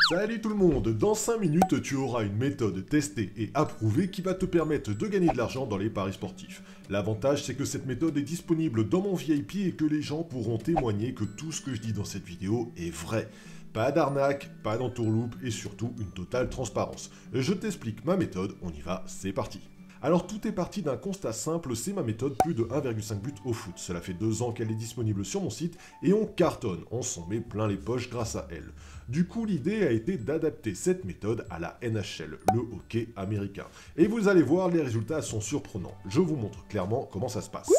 Salut tout le monde, dans 5 minutes tu auras une méthode testée et approuvée qui va te permettre de gagner de l'argent dans les paris sportifs. L'avantage c'est que cette méthode est disponible dans mon VIP et que les gens pourront témoigner que tout ce que je dis dans cette vidéo est vrai. Pas d'arnaque, pas d'entourloupe et surtout une totale transparence. Je t'explique ma méthode, on y va, c'est parti. Alors tout est parti d'un constat simple, c'est ma méthode plus de 1,5 but au foot. Cela fait 2 ans qu'elle est disponible sur mon site et on cartonne, on s'en met plein les poches grâce à elle. Du coup l'idée a été d'adapter cette méthode à la NHL, le hockey américain. Et vous allez voir, les résultats sont surprenants. Je vous montre clairement comment ça se passe.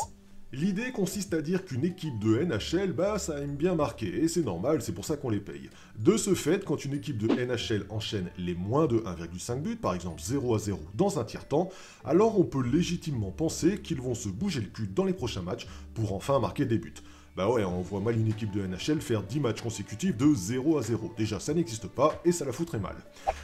L'idée consiste à dire qu'une équipe de NHL, ça aime bien marquer, et c'est normal, c'est pour ça qu'on les paye. De ce fait, quand une équipe de NHL enchaîne les moins de 1,5 buts, par exemple 0-0 dans un tiers-temps, alors on peut légitimement penser qu'ils vont se bouger le cul dans les prochains matchs pour enfin marquer des buts. Bah ouais, on voit mal une équipe de NHL faire 10 matchs consécutifs de 0-0. Déjà, ça n'existe pas et ça la foutrait mal.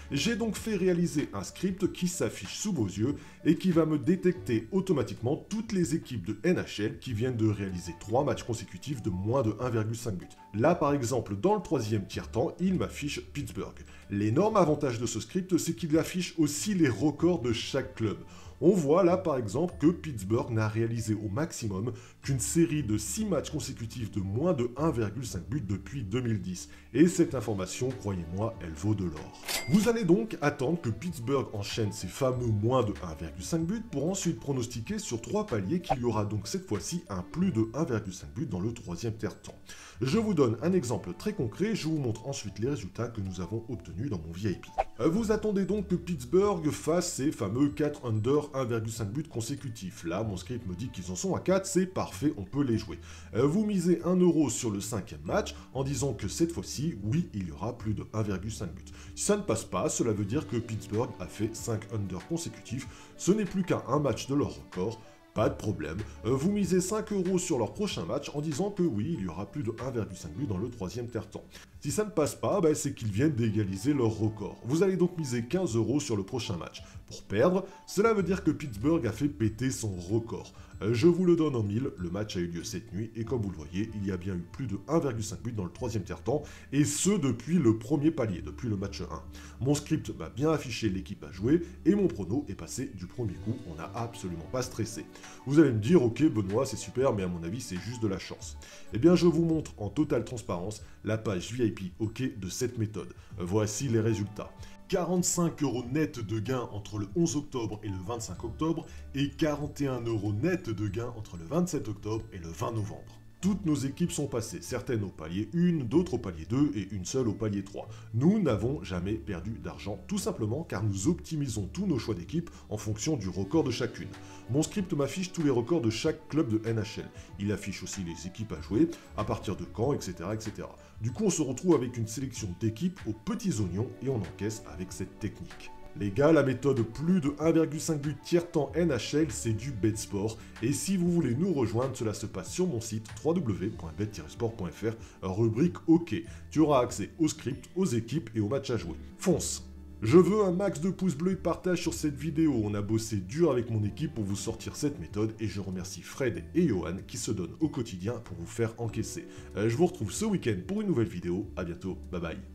J'ai donc fait réaliser un script qui s'affiche sous vos yeux et qui va me détecter automatiquement toutes les équipes de NHL qui viennent de réaliser 3 matchs consécutifs de moins de 1,5 buts. Là, par exemple, dans le 3e tiers-temps, il m'affiche Pittsburgh. L'énorme avantage de ce script, c'est qu'il affiche aussi les records de chaque club. On voit là par exemple que Pittsburgh n'a réalisé au maximum qu'une série de 6 matchs consécutifs de moins de 1,5 but depuis 2010. Et cette information, croyez-moi, elle vaut de l'or. Vous allez donc attendre que Pittsburgh enchaîne ses fameux moins de 1,5 but pour ensuite pronostiquer sur 3 paliers qu'il y aura donc cette fois-ci un plus de 1,5 but dans le 3e tiers-temps. Je vous donne un exemple très concret, je vous montre ensuite les résultats que nous avons obtenus dans mon VIP. Vous attendez donc que Pittsburgh fasse ses fameux 4 under 1,5 but consécutifs. Là, mon script me dit qu'ils en sont à 4, c'est parfait, on peut les jouer. Vous misez 1 euro sur le 5e match en disant que cette fois-ci, oui, il y aura plus de 1,5 but. Si ça ne passe pas, cela veut dire que Pittsburgh a fait 5 under consécutifs. Ce n'est plus qu'un match de leur record. Pas de problème, vous misez 5 euros sur leur prochain match en disant que oui, il y aura plus de 1,5 but dans le 3e tiers-temps. Si ça ne passe pas, c'est qu'ils viennent d'égaliser leur record. Vous allez donc miser 15 euros sur le prochain match. Pour perdre, cela veut dire que Pittsburgh a fait péter son record. Je vous le donne en 1000, le match a eu lieu cette nuit et comme vous le voyez, il y a bien eu plus de 1,5 but dans le 3e tiers-temps et ce depuis le premier palier, depuis le match 1. Mon script m'a bien affiché l'équipe à jouer et mon prono est passé du premier coup, on n'a absolument pas stressé. Vous allez me dire, ok Benoît, c'est super, mais à mon avis c'est juste de la chance. Eh bien je vous montre en totale transparence la page VIP hockey de cette méthode. Voici les résultats. 45 euros net de gain entre le 11 octobre et le 25 octobre et 41 euros net de gain entre le 27 octobre et le 20 novembre. Toutes nos équipes sont passées, certaines au palier 1, d'autres au palier 2 et une seule au palier 3. Nous n'avons jamais perdu d'argent, tout simplement car nous optimisons tous nos choix d'équipe en fonction du record de chacune. Mon script m'affiche tous les records de chaque club de NHL. Il affiche aussi les équipes à jouer, à partir de quand, etc. etc. Du coup, on se retrouve avec une sélection d'équipes aux petits oignons et on encaisse avec cette technique. Les gars, la méthode plus de 1,5 but tiers-temps NHL, c'est du BetSport. Et si vous voulez nous rejoindre, cela se passe sur mon site www.bet-sport.fr, rubrique hockey. Tu auras accès au script, aux équipes et aux matchs à jouer. Fonce! Je veux un max de pouces bleus et de partage sur cette vidéo. On a bossé dur avec mon équipe pour vous sortir cette méthode et je remercie Fred et Johan qui se donnent au quotidien pour vous faire encaisser. Je vous retrouve ce week-end pour une nouvelle vidéo. À bientôt, bye bye.